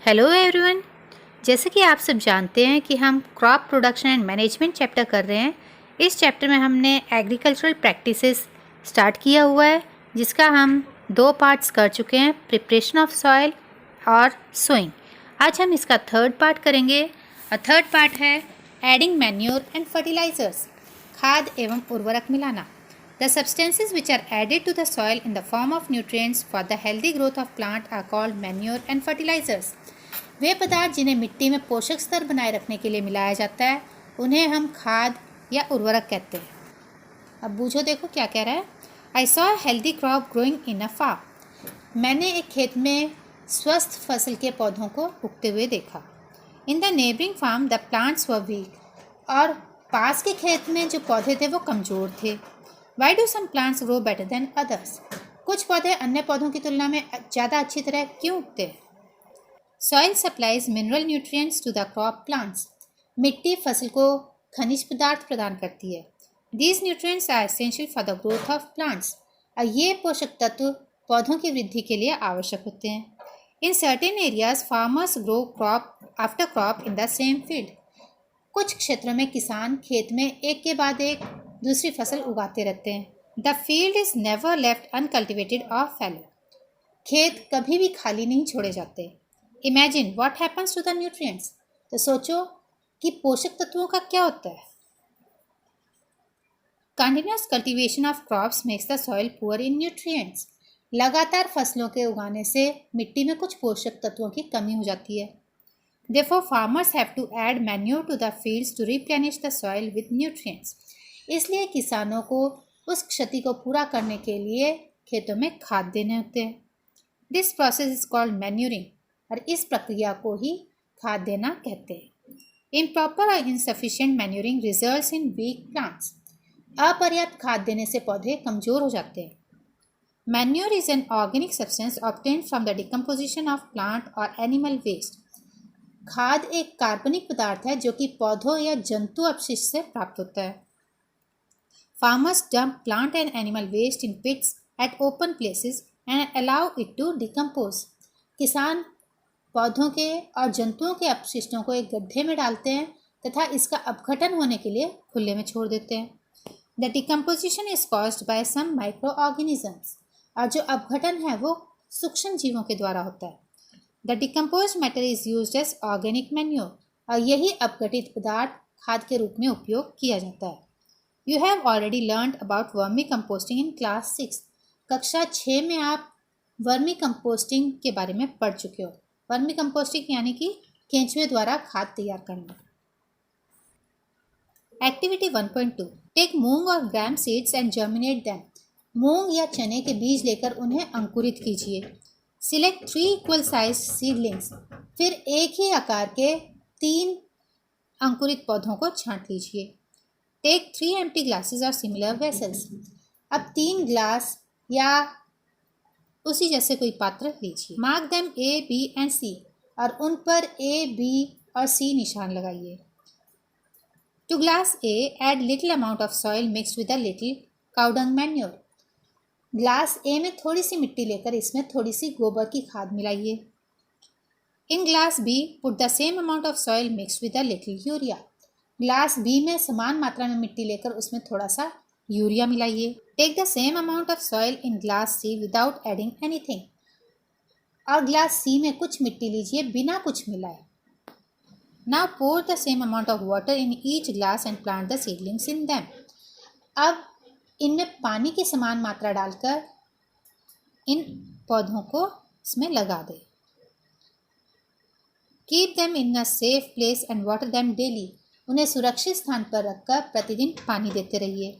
Hello everyone. जैसे कि आप सब जानते हैं कि हम crop production and management chapter कर रहे हैं। इस चैप्टर में हमने एग्रीकल्चरल प्रैक्टिसेस स्टार्ट किया हुआ है, जिसका हम 2 पार्ट्स कर चुके हैं, प्रिपरेशन ऑफ सॉइल और सोइंग। आज हम इसका 3rd पार्ट करेंगे और 3rd पार्ट है एडिंग मैन्योर एंड फर्टिलाइजर्स, खाद एवं उर्वरक मिलाना। The substances which are added to the soil in the form of nutrients for the healthy growth of plant are called manure and fertilizers. वे पदार्थ जिन्हें मिट्टी में पोषक स्तर बनाए रखने के लिए मिलाया जाता है, उन्हें हम खाद या उर्वरक कहते हैं। अब बूझो, देखो क्या कह रहा है। I saw a healthy crop growing in a farm. मैंने एक खेत में स्वस्थ फसल के पौधों को उगते हुए देखा। In the neighboring farm the plants were weak. और पास के खेत में जो पौधे थे वो कमज़ोर थे। Why do some plants grow better than others? कुछ पौधे अन्य पौधों की तुलना में ज़्यादा अच्छी तरह क्यों उगते हैं? Soil supplies mineral nutrients to the crop plants. मिट्टी फसल को खनिज पदार्थ प्रदान करती है। These nutrients are essential for the growth of plants. और ये पोषक तत्व पौधों की वृद्धि के लिए आवश्यक होते हैं। In certain areas, farmers grow crop after crop in the same field. कुछ क्षेत्रों में किसान खेत में एक के बाद एक दूसरी फसल उगाते रहते हैं। The field is never left uncultivated और फैलो। खेत कभी भी खाली नहीं छोड़े जाते। Imagine what happens to the nutrients. तो सोचो कि पोषक तत्वों का क्या होता है। Continuous cultivation of crops makes the soil poor in nutrients. लगातार फसलों के उगाने से मिट्टी में कुछ पोषक तत्वों की कमी हो जाती है। Therefore, farmers have to add manure to the fields to replenish the soil with nutrients. इसलिए किसानों को उस क्षति को पूरा करने के लिए खेतों में खाद देने होते हैं। This process is called manuring. और इस प्रक्रिया को ही खाद देना कहते हैं। Improper or insufficient manuring results in weak plants. अपर्याप्त खाद देने से पौधे कमजोर हो जाते हैं। Manure is an organic substance obtained from the decomposition of plant or animal waste. खाद एक कार्बनिक पदार्थ है जो कि पौधों या जंतु अपशिष्ट से प्राप्त होता है। Farmers dump plant and animal waste in pits at open places and allow it to decompose. किसान पौधों के और जंतुओं के अपशिष्टों को एक गड्ढे में डालते हैं तथा इसका अपघटन होने के लिए खुले में छोड़ देते हैं। The decomposition is caused by some microorganisms. और जो अपघटन है वो सूक्ष्म जीवों के द्वारा होता है। The decomposed matter is used as organic manure. और यही अपघटित पदार्थ खाद के रूप में उपयोग किया जाता है। You have already learned about vermi composting in class 6. कक्षा 6 में आप वर्मी कंपोस्टिंग के बारे में पढ़ चुके हो। वर्मी कंपोस्टिंग यानी कि केंचुए द्वारा खाद तैयार करना। एक्टिविटी 1.2 टेक मूंग और ग्राम सीड्स एंड जर्मिनेट देम। मूंग या चने के बीज लेकर उन्हें अंकुरित कीजिए। Select 3 equal size seedlings. फिर एक ही आकार के 3 अंकुरित पौधों को छांट लीजिए। टेक 3 एम्प्टी ग्लासेस और सिमिलर वेसल्स। अब 3 ग्लास या उसी जैसे कोई पात्र लीजिए। Mark them A, B and C और उन पर A, B और C निशान लगाइए। To glass A add little amount of soil mixed with a little cow dung manure. Glass A में थोड़ी सी मिट्टी लेकर इसमें थोड़ी सी गोबर की खाद मिलाइए। In glass B put the same amount of soil mixed with a little urea. Glass B में समान मात्रा में मिट्टी लेकर उसमें थोड़ा सा यूरिया मिलाइए। Take the same amount of soil in glass C without adding anything. और ग्लास सी में कुछ मिट्टी लीजिए बिना कुछ मिलाए। Now pour the same amount of water in each glass and plant the seedlings in them. अब इनमें पानी की समान मात्रा डालकर इन पौधों को इसमें लगा दें। Keep them in a safe place and water them daily. उन्हें सुरक्षित स्थान पर रखकर प्रतिदिन पानी देते रहिए।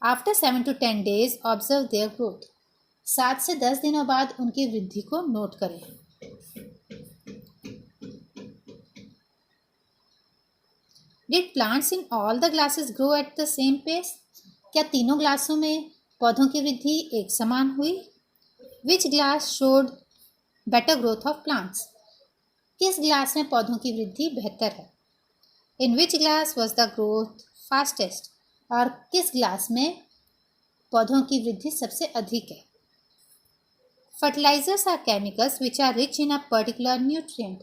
After 7 to 10 days observe their growth. 7 से 10 दिनों बाद उनकी वृद्धि को नोट करें। Did plants in all the glasses grow at the same pace. क्या तीनों ग्लासों में पौधों की वृद्धि एक समान हुई। Which glass showed better growth of plants. किस ग्लास में पौधों की वृद्धि बेहतर है। In which glass was the growth fastest. और किस ग्लास में पौधों की वृद्धि सबसे अधिक है। Fertilizers are chemicals which are rich in a particular nutrient.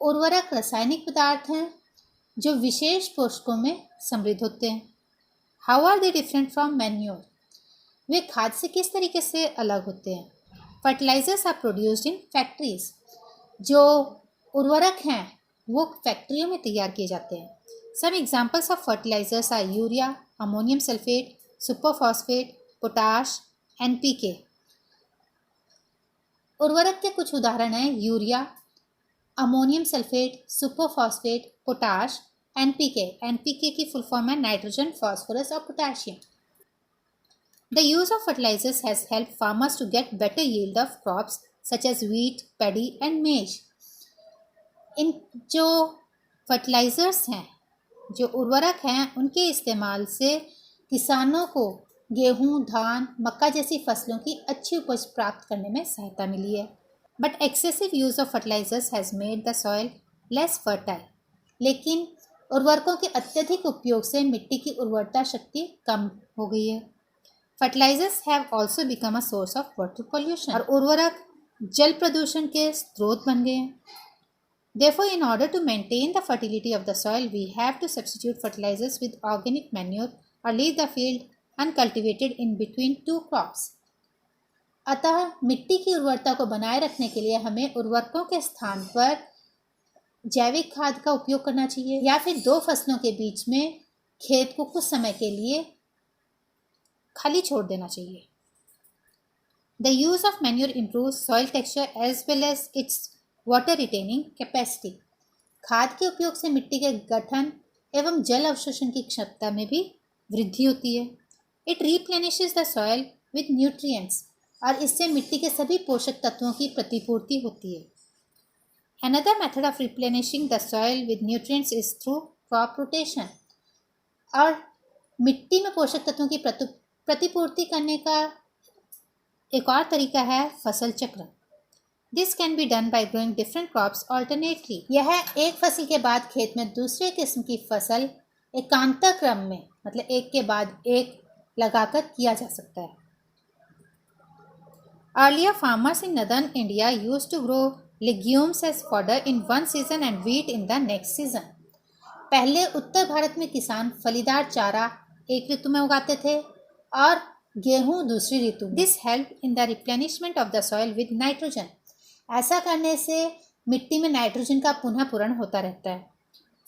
उर्वरक रासायनिक पदार्थ हैं जो विशेष पोषकों में समृद्ध होते हैं। How are they different from manure? वे खाद से किस तरीके से अलग होते हैं? Fertilisers are produced in factories. जो उर्वरक हैं वो फैक्ट्रियों में तैयार किए जाते हैं। Some examples of fertilizers are urea, ammonium sulphate, superphosphate, potash, NPK. उर्वरक के कुछ उदाहरण हैं urea, ammonium sulphate, superphosphate, potash, NPK. NPK की फुल फॉर्म है नाइट्रोजन, फॉस्फोरस और potassium. The use of fertilizers has helped farmers to get better yield of crops such as wheat, paddy and maize. इन जो fertilisers हैं, जो उर्वरक हैं, उनके इस्तेमाल से किसानों को गेहूं, धान, मक्का जैसी फसलों की अच्छी उपज प्राप्त करने में सहायता मिली है। But excessive use of fertilizers has made the soil less fertile. लेकिन उर्वरकों के अत्यधिक उपयोग से मिट्टी की उर्वरता शक्ति कम हो गई है। Fertilizers have also become a source of water pollution. और उर्वरक जल प्रदूषण के स्रोत बन गए हैं। Therefore, in order to maintain the fertility of the soil, we have to substitute fertilizers with organic manure or leave the field uncultivated in between two crops. अतः मिट्टी की उर्वरता को बनाए रखने के लिए हमें उर्वरकों के स्थान पर जैविक खाद का उपयोग करना चाहिए या फिर दो फसलों के बीच में खेत को कुछ समय के लिए खाली छोड़ देना चाहिए। The use of manure improves soil texture as well as its water retaining capacity. खाद के उपयोग से मिट्टी के गठन एवं जल अवशोषण की क्षमता में भी वृद्धि होती है। It replenishes the soil with nutrients. और इससे मिट्टी के सभी पोषक तत्वों की प्रतिपूर्ति होती है। Another method of replenishing the soil with nutrients is through crop rotation. और मिट्टी में पोषक तत्वों की प्रतिपूर्ति करने का एक और तरीका है फसल चक्र। This can be done by growing different crops alternately. यह एक फसल के बाद खेत में दूसरे किस्म की फसल एकांतर क्रम में, मतलब एक के बाद एक लगाकर किया जा सकता है। Earlier farmers in northern India used to grow legumes as fodder in one season and wheat in the next season. पहले उत्तर भारत में किसान फलीदार चारा एक ऋतु में उगाते थे और गेहूं दूसरी ऋतु में। This helped in the replenishment of the soil with nitrogen. ऐसा करने से मिट्टी में नाइट्रोजन का पुनः पूरण होता रहता है।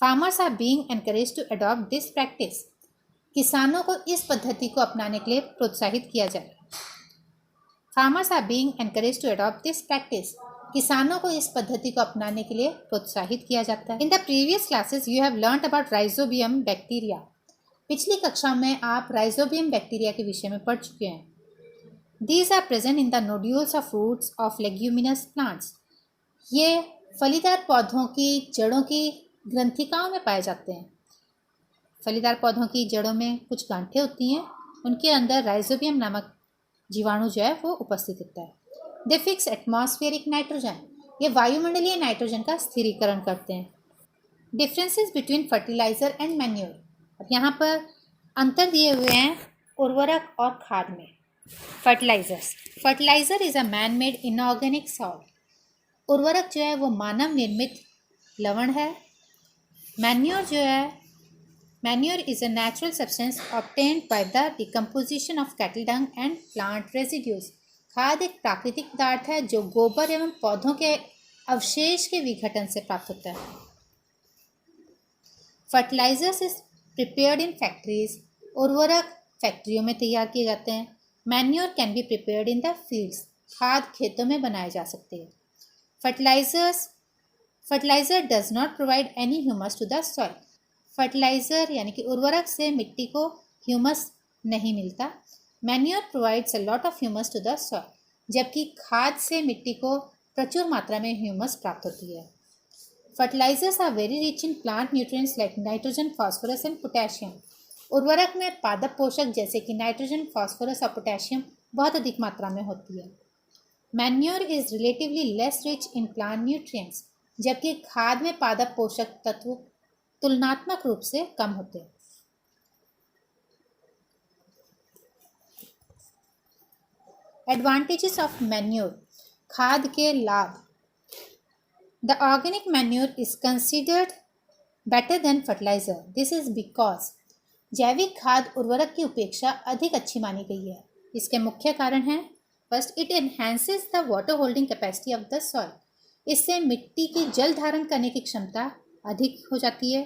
Farmers are being encourage to adopt this practice. किसानों को इस पद्धति को अपनाने के लिए प्रोत्साहित किया जा रहा है। Farmers are being encourage to adopt this practice. किसानों को इस पद्धति को अपनाने के लिए प्रोत्साहित किया जाता है। In the previous classes you have learned about rhizobium bacteria. पिछली कक्षा में आप राइजोबियम बैक्टीरिया के विषय में पढ़ चुके हैं। These are present in the nodules of roots of leguminous plants. ये फलीदार पौधों की जड़ों की ग्रंथिकाओं में पाए जाते हैं। फलीदार पौधों की जड़ों में कुछ गांठें होती हैं, उनके अंदर राइजोबियम नामक जीवाणु जो है वो उपस्थित होता है। They fix atmospheric nitrogen. ये वायुमंडलीय नाइट्रोजन का स्थिरीकरण करते हैं। Differences between fertilizer and manure. अब यहाँ पर अंतर दिए हुए हैं उर्वरक और खाद में। Fertilizer is a man made inorganic salt. उर्वरक जो है वो मानव निर्मित लवण है। Manure is a natural substance obtained by the decomposition of cattle dung and plant residues. खाद एक प्राकृतिक पदार्थ है जो गोबर एवं पौधों के अवशेष के विघटन से प्राप्त होता है। Fertilizers is prepared in factories. उर्वरक फैक्ट्रियों में तैयार किए जाते हैं। Manure can be prepared in the fields. खाद खेतों में बनाए जा सकते हैं। Fertilizer does not provide any humus to the soil. Fertilizer यानी कि उर्वरक से मिट्टी को ह्यूमस नहीं मिलता। Manure provides a lot of humus to the soil. जबकि खाद से मिट्टी को प्रचुर मात्रा में ह्यूमस प्राप्त होती है। Fertilizers are very rich in plant nutrients like nitrogen, phosphorus and potassium. उर्वरक में पादप पोषक जैसे कि नाइट्रोजन, फॉस्फोरस और पोटेशियम बहुत अधिक मात्रा में होती है। Manure is relatively less rich in plant nutrients. जबकि खाद में पादप पोषक तत्व तुलनात्मक रूप से कम होते हैं। Advantages of manure. खाद के लाभ। The organic manure is considered better than fertilizer. This is because जैविक खाद उर्वरक की अपेक्षा अधिक अच्छी मानी गई है। इसके मुख्य कारण हैं, first, it enhances the water holding capacity of the soil. इससे मिट्टी की जल धारण करने की क्षमता अधिक हो जाती है।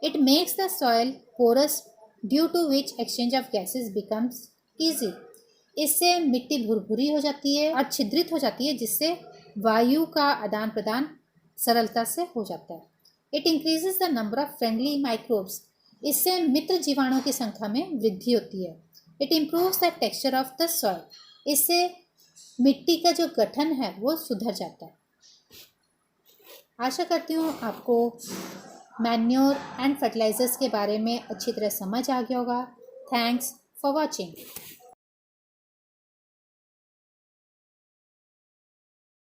It makes the soil porous due to which exchange of gases becomes easy. इससे मिट्टी भुरभुरी हो जाती है और छिद्रित हो जाती है, जिससे वायु का आदान प्रदान सरलता से हो जाता है। It increases the number of friendly microbes. इससे मित्र जीवाणुओं की संख्या में वृद्धि होती है। It improves the texture of the soil. इससे मिट्टी का जो गठन है वो सुधर जाता है। आशा करती हूँ आपको मैन्योर एंड फर्टिलाइजर्स के बारे में अच्छी तरह समझ आ गया होगा। Thanks for watching.